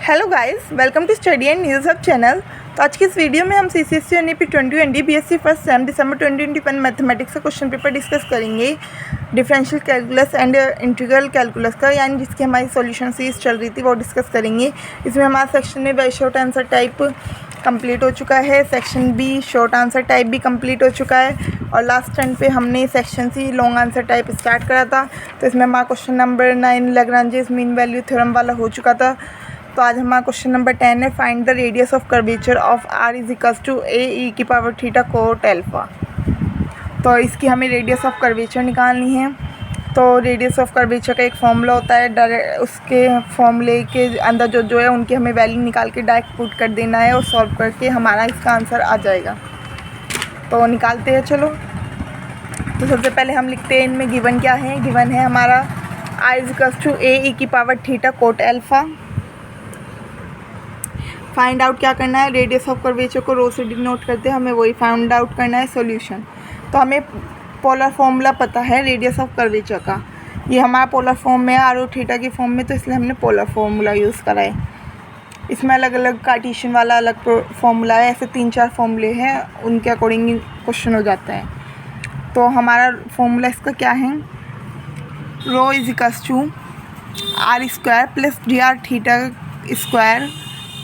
Hello guys, welcome to study and news hub channel. तो आज की इस वीडियो में हम CCSE और NEP 2020 BSc फर्स्ट सेम दिसंबर 2021 मैथमेटिक्स का क्वेश्चन पेपर डिस्कस करेंगे। Differential calculus and integral calculus का, यानी जिसकी हमारी सॉल्यूशन सीरीज चल रही थी वो डिस्कस करेंगे। इसमें हमारा सेक्शन में very short answer type complete हो चुका है, section B short answer type भी कंप्लीट हो चुका है, और लास्ट टाइम पे हमने section C long answer type start करा था। तो इसमें हमारा question number 9 Lagrange's mean value theorem वाला हो चुका था। तो आज हमारा क्वेश्चन नंबर 10 है, find the radius of curvature of r is equals to a e की पावर थीटा कोट एल्फा। तो इसकी हमें रेडियस ऑफ कर्वेचर निकालनी है। तो रेडियस ऑफ कर्वेचर का एक फॉर्मूला होता है, डायरेक्ट उसके फॉर्मूले के अंदर जो है उनकी हमें वैल्यू निकाल के डायरेक्ट पुट कर देना है और सॉल्व करके हमारा इसका आंसर आ जाएगा। तो निकालते हैं, चलो। तो सबसे पहले हम लिखते हैं इनमें गिवन क्या है। गिवन है हमारा r is equals to a e की power theta cot alpha. Find out क्या करना है, रेडियस ऑफ कर्वेचर को रो से डिनोट करते हैं, हमें वही फाइंड आउट करना है सॉल्यूशन। तो हमें पोलर फॉर्मूला पता है रेडियस ऑफ कर्वेचर का, ये हमारा पोलर फॉर्म में है आर और थीटा की फॉर्म में, तो इसलिए हमने पोलर फॉर्मूला यूज़ करा है। इसमें अलग अलग कार्टेशियन वाला अलग फॉर्मूला है, ऐसे 3-4 फॉर्मूले हैं, उनके अकॉर्डिंग क्वेश्चन हो जाता है। तो हमारा फॉर्मूला इसका क्या है, rho is equals to R square plus D R theta square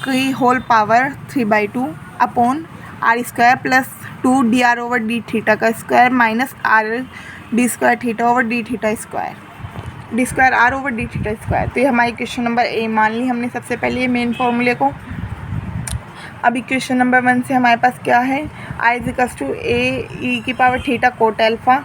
की whole power 3/2 upon R square plus 2 D R over D theta का square minus R D square theta over D theta square, D square R over D theta square. तो ये हमारी question number A मान ली हमने सबसे पहले ये main फॉर्मूले को। अब इक्वेशन नंबर 1 से हमारे पास क्या है, आई इज इक्वल्स टू ए ई की पावर थीटा कोट एल्फा।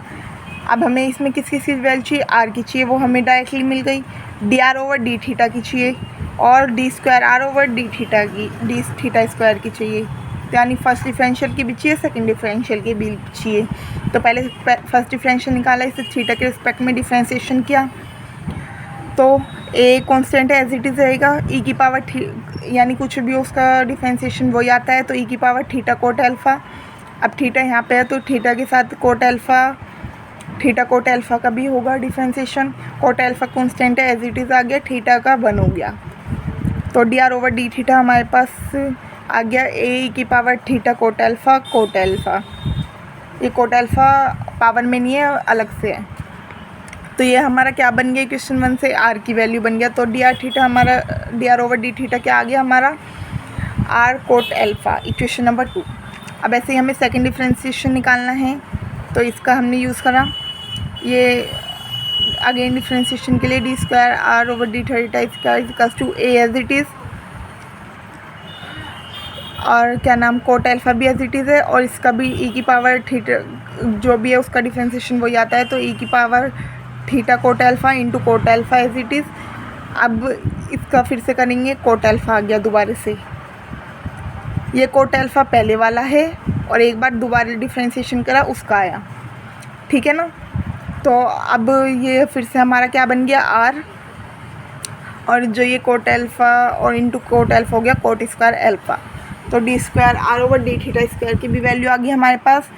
अब हमें इसमें किस किस की वैल्यू चाहिए, आर की चाहिए, वो हमें डायरेक्टली मिल गई। D R over D theta की चाहिए और D square R over D theta की, डी थीटा स्क्वायर की चाहिए। तो यानी फर्स्ट डिफरेंशियल की भी चाहिए, सेकंड डिफरेंशियल की भी चाहिए। तो पहले फर्स्ट डिफरेंशियल निकाला, इसे थीटा के रिस्पेक्ट में डिफरेंशिएशन किया। तो ए कांस्टेंट है, एज इट इज़ रहेगा। ई की पावर यानी कुछ भी उसका डिफरेंशिएशन वही आता है, तो ई की पावर थीटा कोट एल्फा। अब थीटा यहाँ पे है तो थीटा के साथ cot alpha, theta cot alpha का भी होगा डिफरेंशिएशन। कोट एल्फा कांस्टेंट है, एज इट इज़ आ गया, थीटा का 1 हो गया। तो D R over D theta हमारे पास आ गया ए की power theta cot alpha cot alpha. ये कोट एल्फा पावर में नहीं है, अलग से है। तो ये हमारा क्या बन गया, क्वेश्चन 1 से आर की वैल्यू बन गया। तो डी आर थीटा हमारा, D R over D theta क्या आ गया हमारा, R cot alpha, equation number 2। अब ऐसे ही हमें सेकेंड डिफरेंशिएशन निकालना है, तो इसका हमने यूज़ करा। ये अगेन डिफरेंशिएशन के लिए D square R over D theta square equals to A as it is, और क्या नाम कोट एल्फा भी एज इट इज़ है, और इसका भी ई की पावर थीटा जो भी है उसका डिफरेंशिएशन वही आता है। तो ई की power theta cot alpha into cot alpha as it is. अब इसका फिर से करेंगे, कोट एल्फा आ गया दोबारा से। ये कोट एल्फा पहले वाला है और एक बार दोबारा डिफरेंशिएशन करा उसका आया, ठीक है ना। तो अब ये फिर से हमारा क्या बन गया, आर, और जो ये कोट एल्फा और इंटू कोट एल्फा हो गया कोट स्क्वायर एल्फा। तो D square R over D theta square की भी वैल्यू आ गई हमारे पास।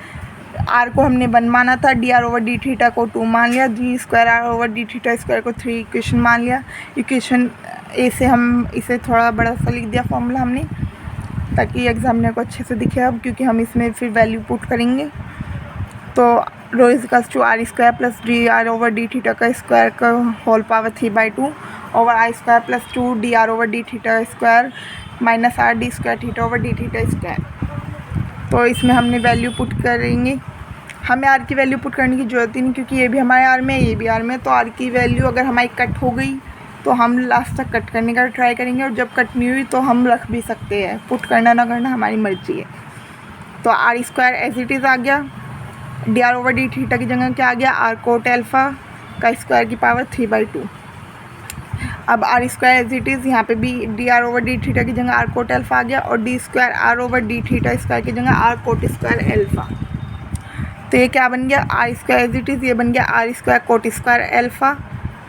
आर को हमने 1 माना था, D R over D theta को 2 मान लिया, D square R over D theta square को 3 इक्वेशन मान लिया। इक्वेशन ए से हम इसे थोड़ा बड़ा सा लिख दिया फॉर्मूला हमने, ताकि एग्जामिनर को अच्छे से दिखे अब, क्योंकि हम इसमें फिर वैल्यू पुट करेंगे। तो rho is equals to R square plus D R over D theta का स्क्वायर का whole power 3/2 over I square plus 2 D R over D theta square minus R D square theta over D theta square. तो इसमें हमने value put करेंगे। हमें are की value put करने की ज़रूरत ही नहीं, क्योंकि ये भी हमारे आर में है, ये भी आर में है। तो आर की वैल्यू अगर हमारी कट हो गई तो हम लास्ट तक कट करने का ट्राई करेंगे, और जब कट नहीं हुई तो हम रख भी सकते हैं, पुट करना ना करना हमारी मर्जी है। तो R square as it is आ गया, D R over D theta की जगह क्या आ गया, आर कोट एल्फा का स्क्वायर की पावर 3/2। अब R square as it is, यहाँ पे भी D R over D theta की जगह आर कोट एल्फा आ गया, और D square R over D theta square की जगह आर कोट स्क्वायर एल्फा। तो ये क्या बन गया, R square as it is, ये बन गया R square cot square alpha,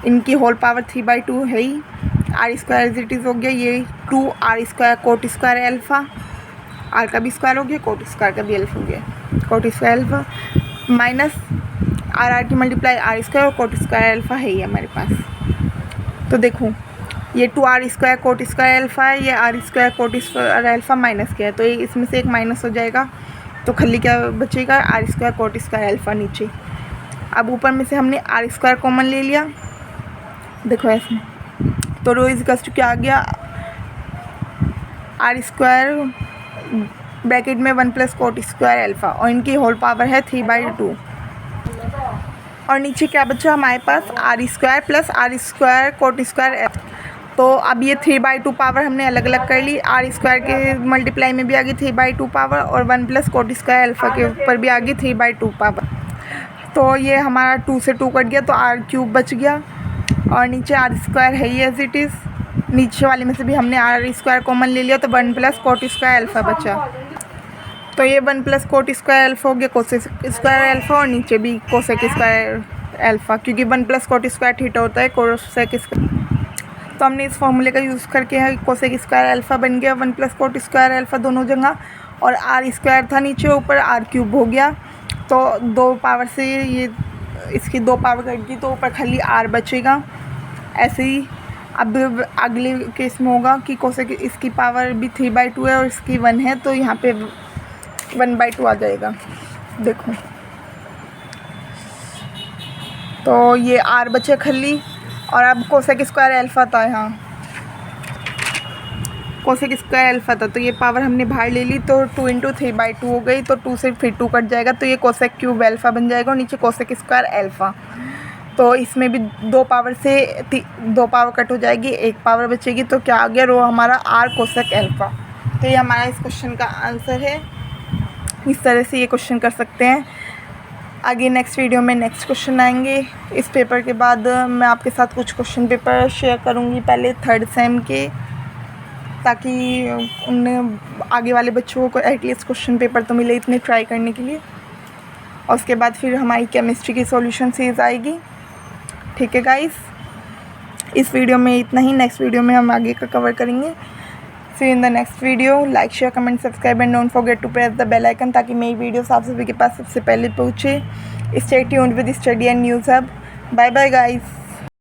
इनकी होल पावर 3/2 है ही। R square as it is हो गया ये 2 R square cot square alpha, R का भी स्क्वायर हो गया, कोट स्क्वायर का भी एल्फा हो गया, cot square alpha minus R की मल्टीप्लाई आर स्क्वायर और कोट स्क्वायर एल्फा है ही हमारे पास। तो देखो ये 2r² कोट स्क्वायर अल्फ़ा है, ये r² coat square alpha minus के है, तो ये इसमें से एक माइनस हो जाएगा, तो खाली क्या बचेगा, r² कोट स्क्वायर अल्फ़ा नीचे। अब ऊपर में से हमने r² कॉमन ले लिया, देखो ऐसे, तो रो इज टू क्या आ गया, r² ब्रैकेट में 1 प्लस कोट स्क्वायर अल्फ़ा, और इनकी होल पावर है 3/2, और नीचे क्या बचा हमारे पास, r² plus r² coat square alpha. तो अब ये 3/2 पावर हमने अलग अलग कर ली, r² के मल्टीप्लाई में भी आ गई 3/2 पावर, और 1 प्लस कोट स्क्वायर अल्फ़ा के ऊपर भी आ गई 3/2 पावर। तो ये हमारा 2 से 2 कट गया, तो r³ बच गया, और नीचे r² है ही एज इट इज़, नीचे वाले में से भी हमने r² कॉमन ले लिया, तो 1 प्लस कोट स्क्वायर अल्फ़ा बचा। तो ये 1 प्लस कोट स्क्वायर अल्फ़ा हो गया कोसेक स्क्वायर अल्फ़ा, और नीचे भी कोसेक स्क्वायर अल्फ़ा, क्योंकि 1 प्लस कोट स्क्वायर थीटा होता है कोसेक स्क्वायर। तो हमने इस फॉर्मूले का यूज़ करके कोसेक स्क्वायर अल्फ़ा बन गया 1 प्लस कोट स्क्वायर अल्फ़ा दोनों जगह, और r² था नीचे, ऊपर r³ हो गया। तो 2 पावर से ये इसकी 2 पावर कट गई, तो ऊपर खाली r बचेगा। ऐसे ही अब अगले केस में होगा कि कोसेक इसकी पावर भी 3/2 है और इसकी 1 है, तो यहाँ पे 1/2 आ जाएगा, देखो। तो ये r बचे खाली, और अब कोसेक स्क्वायर अल्फ़ा था, यहाँ कोसेक स्क्वायर अल्फ़ा था, तो ये पावर हमने बाहर ले ली, तो 2 × 3/2 हो गई, तो 2 से फिर 2 कट जाएगा, तो ये कोसेक क्यूब अल्फ़ा बन जाएगा, और नीचे कोसेक स्क्वायर अल्फ़ा। तो इसमें भी 2 पावर से 2 पावर कट हो जाएगी, 1 पावर बचेगी, तो क्या आ गया, रो हमारा r कोसेक अल्फ़ा। तो ये हमारा इस क्वेश्चन का आंसर है। इस तरह से ये क्वेश्चन कर सकते हैं। आगे नेक्स्ट वीडियो में नेक्स्ट क्वेश्चन आएंगे। इस पेपर के बाद मैं आपके साथ कुछ क्वेश्चन पेपर शेयर करूँगी, पहले 3rd सेम के, ताकि उन आगे वाले बच्चों को एटलीस्ट क्वेश्चन पेपर तो मिले इतने ट्राई करने के लिए। और उसके बाद फिर हमारी केमिस्ट्री की सॉल्यूशन सीरीज़ आएगी। ठीक है गाइस, इस वीडियो में इतना ही, नेक्स्ट वीडियो में हम आगे का कवर करेंगे। See in the next video, like share comment subscribe and don't forget to press the bell icon, ताकि मेरी वीडियोस आप सभी के पास सबसे पहले पहुँचे। Stay tuned with study and news hub. Bye bye guys.